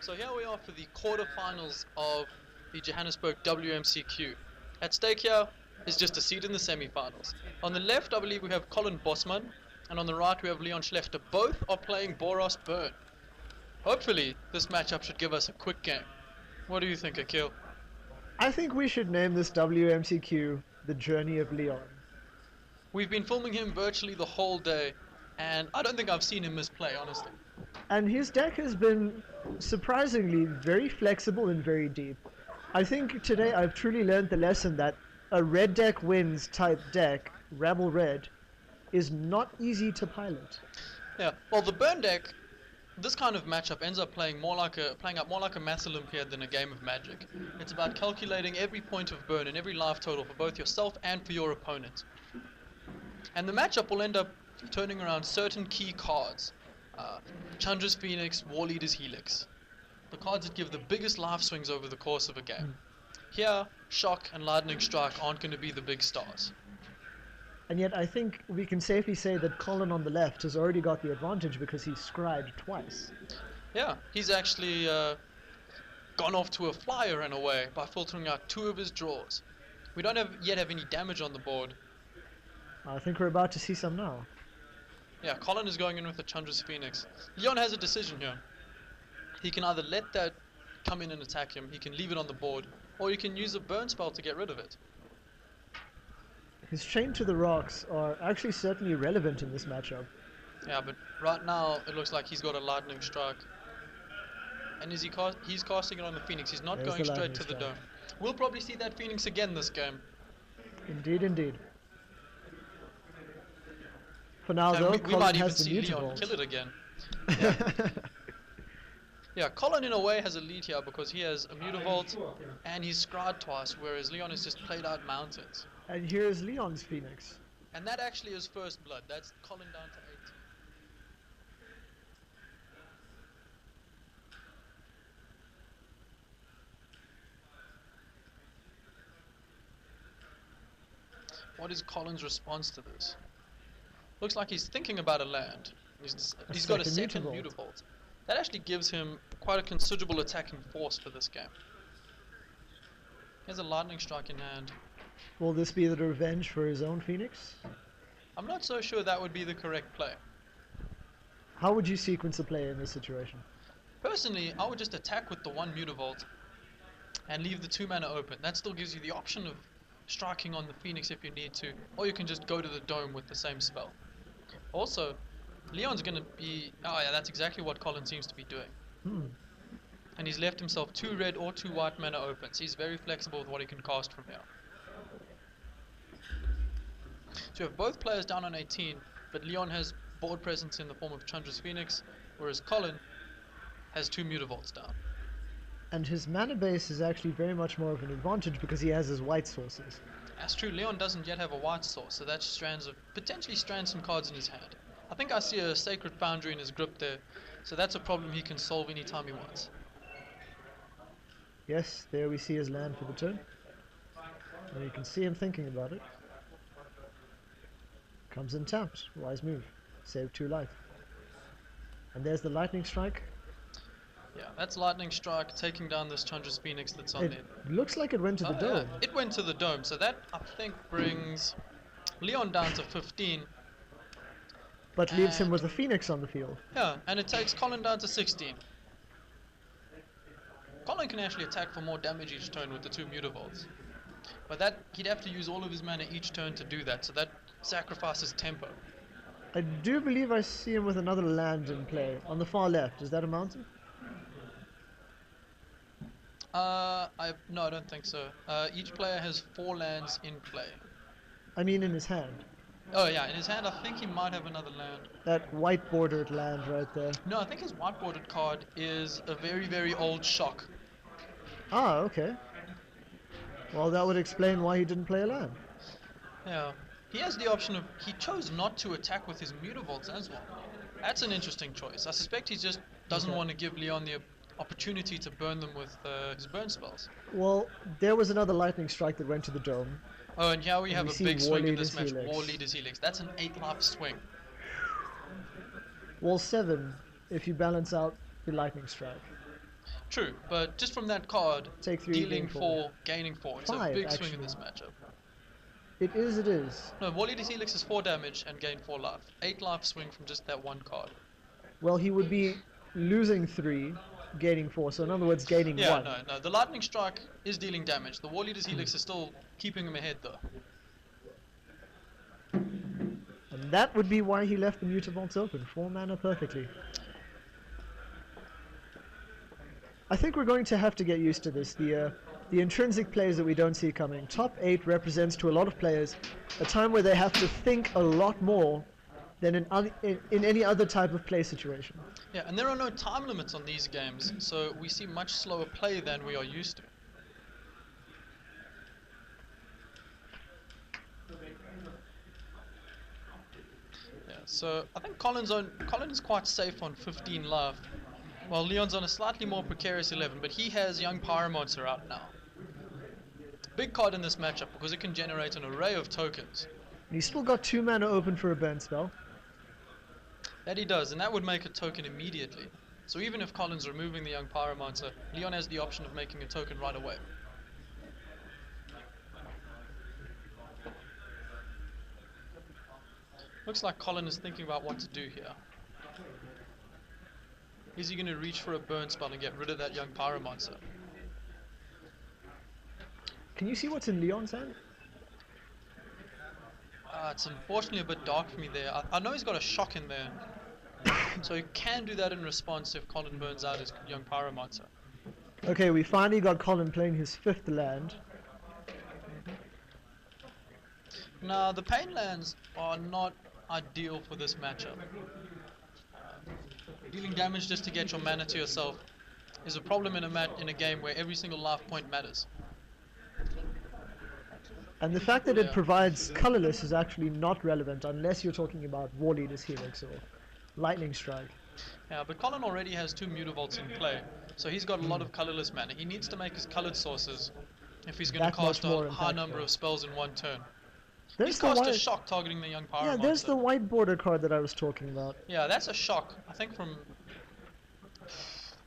So here we are for the quarterfinals of the Johannesburg WMCQ. At stake here is just a seat in the semi-finals. On the left, I believe we have Colin Bosman, and on the right we have Schlechter. Both are playing Boros Burn. Hopefully, this matchup should give us a quick game. What do you think, Akheel? I think we should name this WMCQ The Journey of Leon. We've been filming him virtually the whole day, and I don't think I've seen him misplay, honestly. And his deck has been surprisingly very flexible and very deep. I think today I've truly learned the lesson that a red deck wins type deck, Rabble Red, is not easy to pilot. Yeah, well, the burn deck, this kind of matchup ends up playing out more like a Mass Olympiad than a game of Magic. It's about calculating every point of burn and every life total for both yourself and for your opponent. And the matchup will end up turning around certain key cards. Chandra's Phoenix, War Leader's Helix. The cards that give the biggest life swings over the course of a game. Here, Shock and Lightning Strike aren't going to be the big stars. And yet I think we can safely say that Colin on the left has already got the advantage because he's scribed twice. Yeah, he's actually gone off to a flyer in a way by filtering out two of his draws. We don't yet have any damage on the board. I think we're about to see some now. Yeah, Colin is going in with a Chandra's Phoenix. Leon has a decision here. He can either let that come in and attack him, he can leave it on the board, or he can use a burn spell to get rid of it. His Chain to the Rocks are actually certainly relevant in this matchup. Yeah, but right now it looks like he's got a Lightning Strike. And he's casting it on the Phoenix. He's not There's going the straight to the Lightning dome. We'll probably see that Phoenix again this game. Indeed, indeed. For now, And though, we Colin might even has the see Leon Mutavault. kill it again. Yeah. Yeah, Colin in a way has a lead here because he has a Mutavault and he's scryed twice, whereas Leon has just played out mountains. And here's Leon's Phoenix. And that actually is first blood. That's Colin down to 18. What is Colin's response to this? Looks like he's thinking about a land. He's got a second Mutavault. That actually gives him quite a considerable attacking force for this game. He has a Lightning Strike in hand. Will this be the revenge for his own Phoenix? I'm not so sure that would be the correct play. How would you sequence a play in this situation? Personally, I would just attack with the one Mutavault and leave the 2 mana open. That still gives you the option of striking on the Phoenix if you need to, or you can just go to the dome with the same spell. Also, Leon's going to be... Oh yeah, that's exactly what Colin seems to be doing. And he's left himself 2 red or 2 white mana open, so he's very flexible with what he can cast from here. So you have both players down on 18, but Leon has board presence in the form of Chandra's Phoenix, whereas Colin has 2 Mutavaults down. And his mana base is actually very much more of an advantage because he has his white sources. That's true, Leon doesn't yet have a white source, so that potentially strands some cards in his hand. I think I see a Sacred Foundry in his grip there, so that's a problem he can solve anytime he wants. Yes, there we see his land for the turn. And you can see him thinking about it. Comes in tapped. Wise move. Save 2 life. And there's the Lightning Strike. Yeah, that's Lightning Strike taking down this Chandra's Phoenix that's on there. It looks like it went to the dome. Yeah, it went to the dome, so that I think brings Leon down to 15. But leaves him with a Phoenix on the field. Yeah, and it takes Colin down to 16. Colin can actually attack for more damage each turn with the 2 Mutavaults. But that he'd have to use all of his mana each turn to do that, so that sacrifices tempo. I do believe I see him with another land in play. On the far left, is that a mountain? No, I don't think so. Each player has 4 lands in play. I mean in his hand. Oh yeah, in his hand I think he might have another land. That white bordered land right there. No, I think his white bordered card is a very, very old Shock. Ah, okay. Well, that would explain why he didn't play a land. Yeah. He has the option of... He chose not to attack with his Mutavaults as well. That's an interesting choice. I suspect he just doesn't want to give Leon the opportunity to burn them with his burn spells. Well, there was another Lightning Strike that went to the dome. Oh, and here we have a big swing in this match. Helix. War Leader's Helix. That's an 8 life swing. Well, 7 if you balance out the Lightning Strike. True, but just from that card, Take 3, dealing gain 4. 4, gaining 4. It's a 5, big swing in actually. this matchup. It is. No, War Leader's Helix is 4 damage and gain 4 life. 8 life swing from just that one card. Well, he would be losing 3, gaining 4. So in other words, gaining Yeah, 1. no. The Lightning Strike is dealing damage. The War Leader's Helix is still keeping him ahead though. And that would be why he left the Mutavaults open. 4 mana perfectly. I think we're going to have to get used to this. The intrinsic plays that we don't see coming. Top 8 represents to a lot of players a time where they have to think a lot more than in any other type of play situation. Yeah, and there are no time limits on these games, so we see much slower play than we are used to. Yeah, so I think Colin's quite safe on 15 life, while Leon's on a slightly more precarious 11, but he has Young Pyromancer out now. Big card in this matchup because it can generate an array of tokens. And he's still got 2 mana open for a burn spell. That he does, and that would make a token immediately. So even if Colin's removing the Young Pyromancer, Leon has the option of making a token right away. Looks like Colin is thinking about what to do here. Is he going to reach for a burn spell and get rid of that Young Pyromancer? Can you see what's in Leon's hand? It's unfortunately a bit dark for me there. I know he's got a shock in there. So he can do that in response if Colin burns out his Young Pyromancer. Okay, we finally got Colin playing his 5th land. Now, the Pain lands are not ideal for this matchup. Dealing damage just to get your mana to yourself is a problem in a game where every single life point matters. And the fact that it provides colorless is actually not relevant unless you're talking about War Leader's Helix or Lightning Strike. Yeah, but Colin already has 2 Mutavaults in play, so he's got a lot of colorless mana. He needs to make his colored sources if he's going to cast a high number of spells in one turn. He's cast a shock targeting the Young Pyromancer. Yeah, there's the white border card that I was talking about. Yeah, that's a shock. I think from...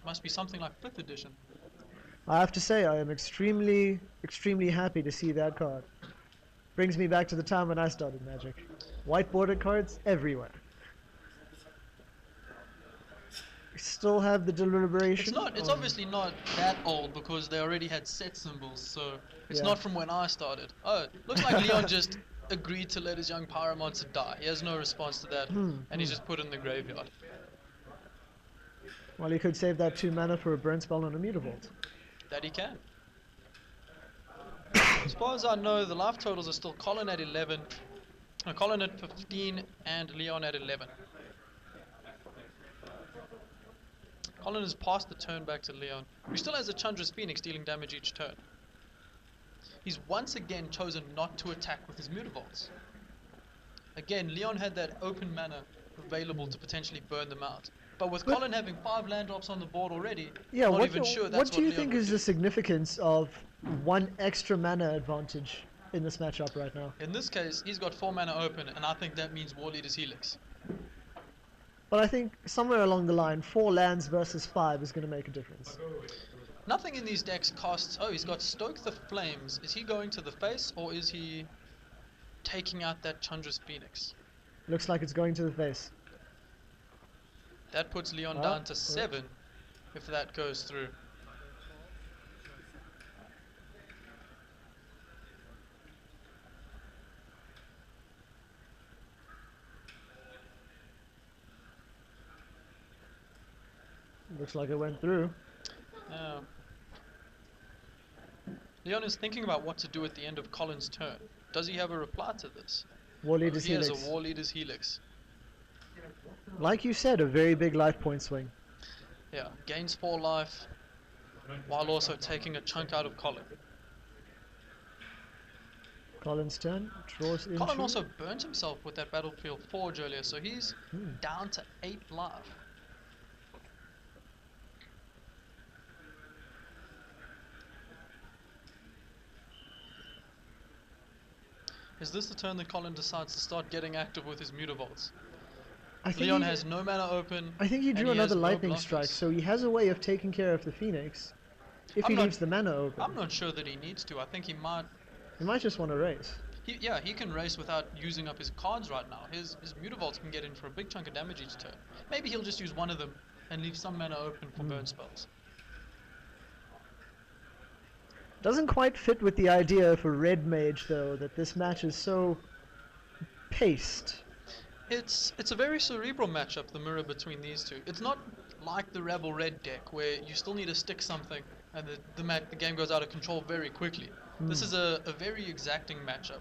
must be something like 5th edition. I have to say, I am extremely happy to see that card. Brings me back to the time when I started Magic. White border cards everywhere. We still have the deliberation. It's obviously not that old because they already had set symbols, so it's not from when I started. Oh, looks like Leon just agreed to let his Young Pyromancer die. He has no response to that, and he's just put it in the graveyard. Well, he could save that 2 mana for a burn spell on a Mutavault. That he can. As far as I know, the life totals are still Colin at 11, Colin at 15, and Leon at 11. Colin has passed the turn back to Leon, who still has a Chandra's Phoenix dealing damage each turn. He's once again chosen not to attack with his Mutavaults. Again, Leon had that open mana available to potentially burn them out. But with Colin having 5 land drops on the board already, yeah, not even sure that's what do you think is the significance of 1 extra mana advantage in this matchup right now? In this case, he's got 4 mana open, and I think that means War Leader's Helix. But I think somewhere along the line, 4 lands versus 5 is going to make a difference. Nothing in these decks costs... Oh, he's got Stoke the Flames. Is he going to the face, or is he taking out that Chandra's Phoenix? Looks like it's going to the face. That puts Leon down to 7, if that goes through. Looks like it went through. Yeah. Leon is thinking about what to do at the end of Colin's turn. Does he have a reply to this? War Leader's He Helix. has a War Leader's Helix. Like you said, a very big life point swing. Yeah, gains 4 life, while also taking a chunk out of Colin. Colin's turn, draws into... Colin also burnt himself with that Battlefield Forge earlier, so he's down to 8 life. Is this the turn that Colin decides to start getting active with his Mutavaults? I think Leon he, has no mana open. I think he and drew he has another no lightning strike, blockers. so he has a way of taking care of the Phoenix if I'm he not. leaves the mana open. I'm not sure that he needs to. I think he might. He might just want to race. Yeah, he can race without using up his cards right now. His Mutavault can get in for a big chunk of damage each turn. Maybe he'll just use one of them and leave some mana open for burn spells. Doesn't quite fit with the idea of a red mage, though, that this match is so paced. It's a very cerebral matchup, the mirror between these two. It's not like the Rebel Red deck where you still need to stick something and the game goes out of control very quickly. This is a very exacting matchup.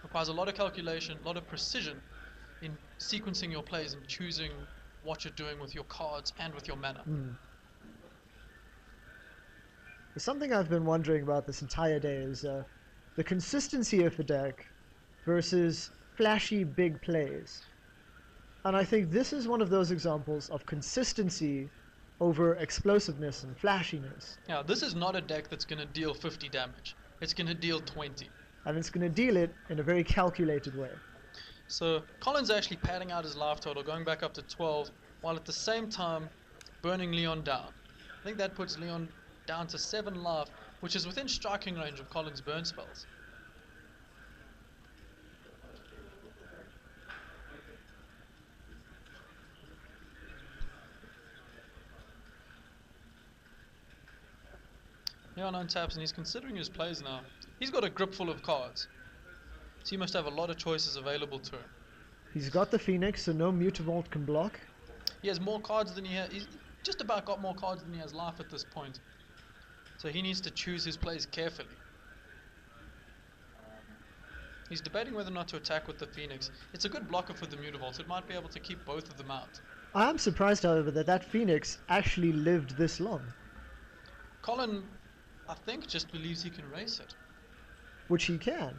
Requires a lot of calculation, a lot of precision in sequencing your plays and choosing what you're doing with your cards and with your mana. Something I've been wondering about this entire day is the consistency of the deck versus flashy big plays. And I think this is one of those examples of consistency over explosiveness and flashiness. Now, this is not a deck that's going to deal 50 damage. It's going to deal 20. And it's going to deal it in a very calculated way. So, Colin's actually padding out his life total, going back up to 12, while at the same time burning Leon down. I think that puts Leon down to 7 life, which is within striking range of Colin's burn spells. Leon untaps and he's considering his plays now. He's got a grip full of cards, so he must have a lot of choices available to him. He's got the Phoenix, so no Mutavault can block. He has more cards than he has. He's just about got more cards than he has life at this point. So he needs to choose his plays carefully. He's debating whether or not to attack with the Phoenix. It's a good blocker for the Mutavault. It might be able to keep both of them out. I am surprised, however, that Phoenix actually lived this long. Colin, I think, just believes he can race it. Which he can.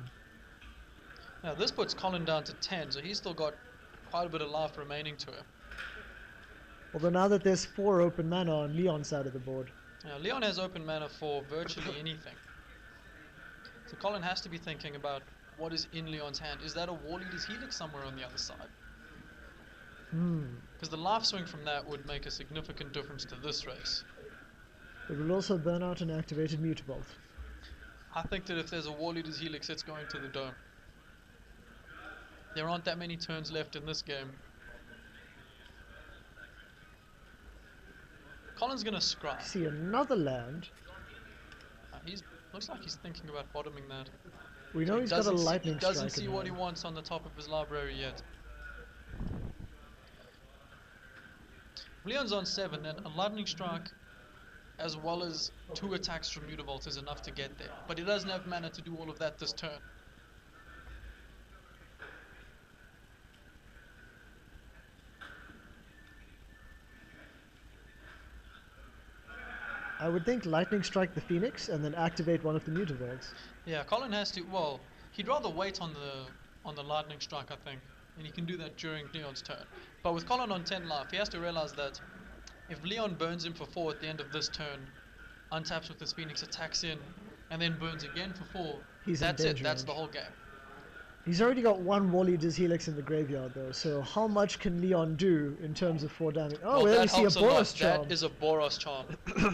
Now this puts Colin down to 10, so he's still got quite a bit of life remaining to him. Although now that there's 4 open mana on Leon's side of the board. Now Leon has open mana for virtually anything. So Colin has to be thinking about what is in Leon's hand. Is that a War Leader's Helix somewhere on the other side? Because the life swing from that would make a significant difference to this race. It will also burn out an activated Mutavault. I think that if there's a War Leader's Helix, it's going to the dome. There aren't that many turns left in this game. Colin's gonna scry. See another land. Looks like he's thinking about bottoming that. We know he's got a lightning strike. He doesn't see in what he hand. wants on the top of his library yet. Leon's on 7, and a lightning strike as well as 2 attacks from Mutavault is enough to get there. But he doesn't have mana to do all of that this turn. I would think lightning strike the Phoenix and then activate one of the Mutavaults. Yeah, Colin has to. Well, he'd rather wait on the lightning strike, I think, and he can do that during Leon's turn. But with Colin on 10 life, he has to realize that if Leon burns him for 4 at the end of this turn, untaps with his Phoenix, attacks in, and then burns again for 4, that's it. That's the whole game. He's already got 1 War Leader's Helix in the graveyard, though. So how much can Leon do in terms of 4 damage? Oh, well, we see a Boros Charm. That is a Boros Charm,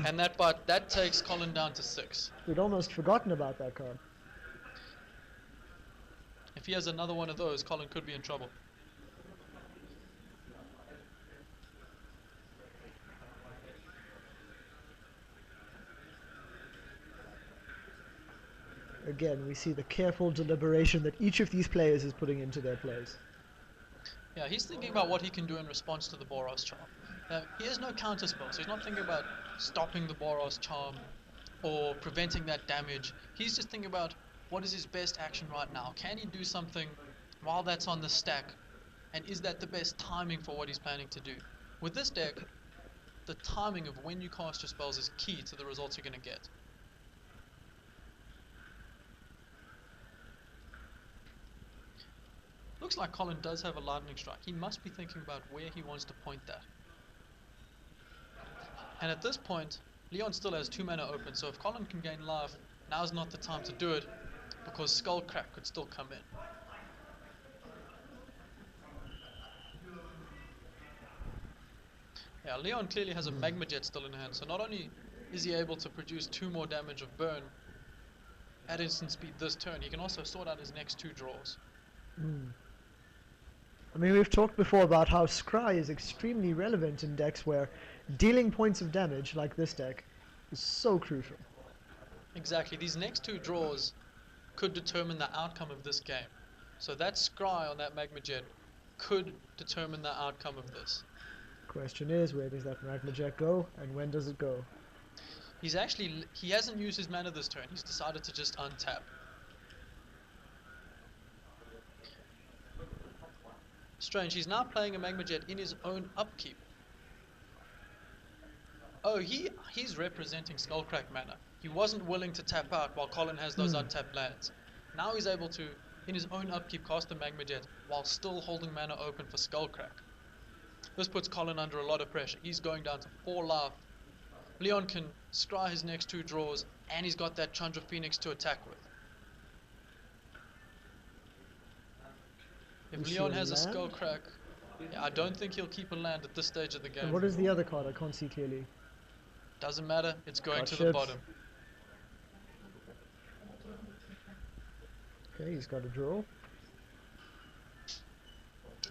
and that takes Colin down to 6. We'd almost forgotten about that card. If he has another one of those, Colin could be in trouble. Again, we see the careful deliberation that each of these players is putting into their plays. Yeah, he's thinking about what he can do in response to the Boros Charm. Now, he has no counter spell, so he's not thinking about stopping the Boros Charm or preventing that damage. He's just thinking about what is his best action right now. Can he do something while that's on the stack? And is that the best timing for what he's planning to do? With this deck, the timing of when you cast your spells is key to the results you're going to get. Looks like Colin does have a lightning strike. He must be thinking about where he wants to point that. And at this point, Leon still has 2 mana open, so if Colin can gain life, now's not the time to do it, because Skullcrack could still come in. Yeah, Leon clearly has a Magma Jet still in hand, so not only is he able to produce 2 more damage of burn at instant speed this turn, he can also sort out his next 2 draws. I mean, we've talked before about how Scry is extremely relevant in decks where dealing points of damage, like this deck, is so crucial. Exactly, these next 2 draws could determine the outcome of this game. So that Scry on that Magma Jet could determine the outcome of this. Question is, where does that Magma Jet go, and when does it go? He hasn't used his mana this turn, he's decided to just untap. Strange, he's now playing a Magma Jet in his own upkeep. Oh, he's representing Skullcrack mana. He wasn't willing to tap out while Colin has those untapped lands. Now he's able to, in his own upkeep, cast a Magma Jet while still holding mana open for Skullcrack. This puts Colin under a lot of pressure. He's going down to 4 life. Leon can scry his next 2 draws, and he's got that Chandra Phoenix to attack with. If Leon has a Skullcrack, yeah, I don't think he'll keep a land at this stage of the game. And what is the other card? I can't see clearly. Doesn't matter, it's going Got to ships. the bottom. Okay, he's got a draw.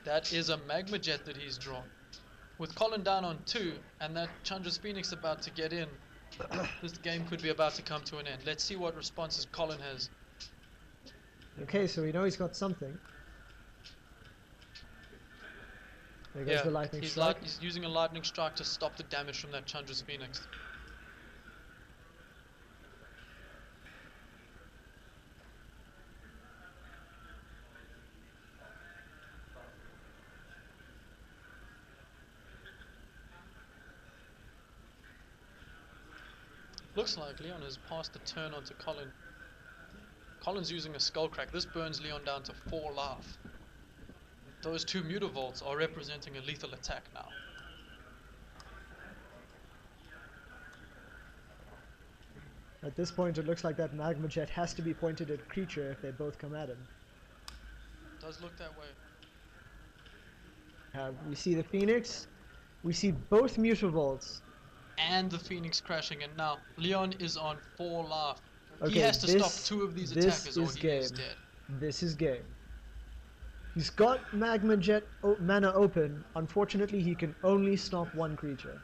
That is a Magma Jet that he's drawn. With Colin down on 2, and that Chandra's Phoenix about to get in, this game could be about to come to an end. Let's see what responses Colin has. Okay, so we know he's got something. There goes the lightning strike. He's using a lightning strike to stop the damage from that Chandra's Phoenix. Looks like Leon has passed the turn on to Colin. Colin's using a Skullcrack. This burns Leon down to 4 life. Those 2 Mutavolts are representing a lethal attack now. At this point, it looks like that Magma Jet has to be pointed at creature if they both come at him. Does look that way. We see the Phoenix. We see both Mutavolts. And the Phoenix crashing, and now Leon is on 4 life. Okay, he has to stop 2 of these attackers or he is dead. This is game. He's got Magma Jet mana open. Unfortunately, he can only stop 1 creature.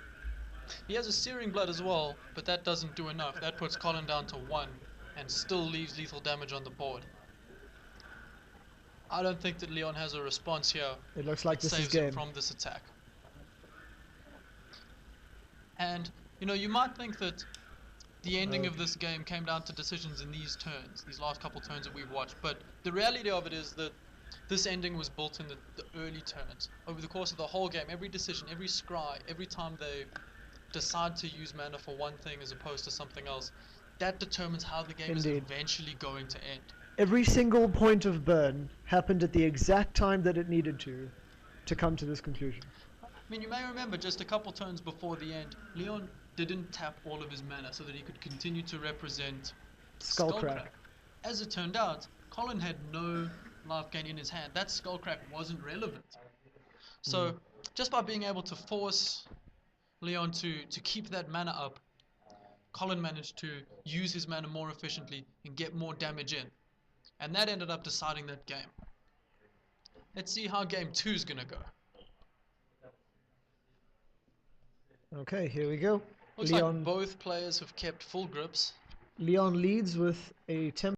He has a Searing Blood as well, but that doesn't do enough. That puts Colin down to 1 and still leaves lethal damage on the board. I don't think that Leon has a response here. It looks like this is saves game. him from this attack. And, you know, you might think that the ending of this game came down to decisions in these turns, these last couple turns that we've watched, but the reality of it is that this ending was built in the early turns. Over the course of the whole game, every decision, every scry, every time they decide to use mana for one thing as opposed to something else, that determines how the game is eventually going to end. Every single point of burn happened at the exact time that it needed to come to this conclusion. I mean, you may remember just a couple turns before the end, Leon didn't tap all of his mana so that he could continue to represent Skullcrack. As it turned out, Colin had no life gain in his hand. That Skullcrack wasn't relevant. So, just by being able to force Leon to keep that mana up, Colin managed to use his mana more efficiently and get more damage in. And that ended up deciding that game. Let's see how game 2 is going to go. Okay, here we go. Looks like both players have kept full grips. Leon leads with a 10